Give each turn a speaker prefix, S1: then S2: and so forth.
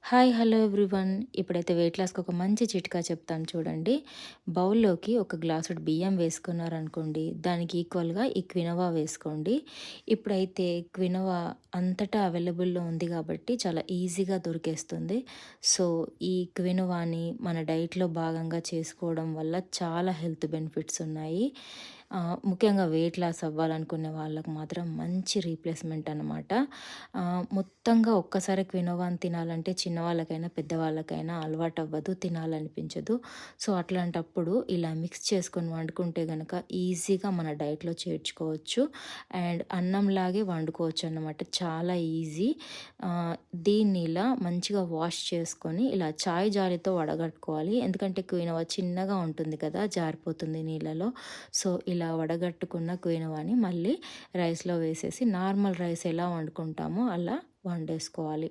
S1: Hi hello everyone. ఇప్పుడైతే wait లాస్కి ఒక మంచి చిట్కా చెప్తాను చూడండి. బౌల్లోకి ఒక గ్లాసుడు బియ్యం వేసుకున్నారనుకోండి, దానికి ఈక్వల్గా ఈ క్వినోవా వేసుకోండి. ఇప్పుడైతే క్వినోవా అంతటా అవైలబుల్లో ఉంది కాబట్టి చాలా ఈజీగా దొరికేస్తుంది. సో ఈ క్వినోవాని మన డైట్లో భాగంగా చేసుకోవడం వల్ల చాలా హెల్త్ బెనిఫిట్స్ ఉన్నాయి. ముఖ్యంగా వెయిట్ లాస్ అవ్వాలనుకునే వాళ్ళకు మాత్రం మంచి రీప్లేస్మెంట్ అనమాట. మొత్తంగా ఒక్కసారి క్వినోవాని తినాలంటే చిన్నవాళ్ళకైనా పెద్దవాళ్ళకైనా అలవాటు అవ్వదు, తినాలనిపించదు. సో అట్లాంటప్పుడు ఇలా మిక్స్ చేసుకొని వండుకుంటే గనక ఈజీగా మన డైట్లో చేర్చుకోవచ్చు అండ్ అన్నంలాగే వండుకోవచ్చు అన్నమాట. చాలా ఈజీ. దీన్ని ఇలా మంచిగా వాష్ చేసుకొని ఇలా చాయ్ జాలితో వడగట్టుకోవాలి. ఎందుకంటే క్వినోవా చిన్నగా ఉంటుంది కదా, జారిపోతుంది నీళ్ళలో. సో ఇలా వడగట్టుకున్న క్వినోవాని మళ్ళీ రైస్లో వేసేసి నార్మల్ రైస్ ఎలా వండుకుంటామో అలా వండేసుకోవాలి.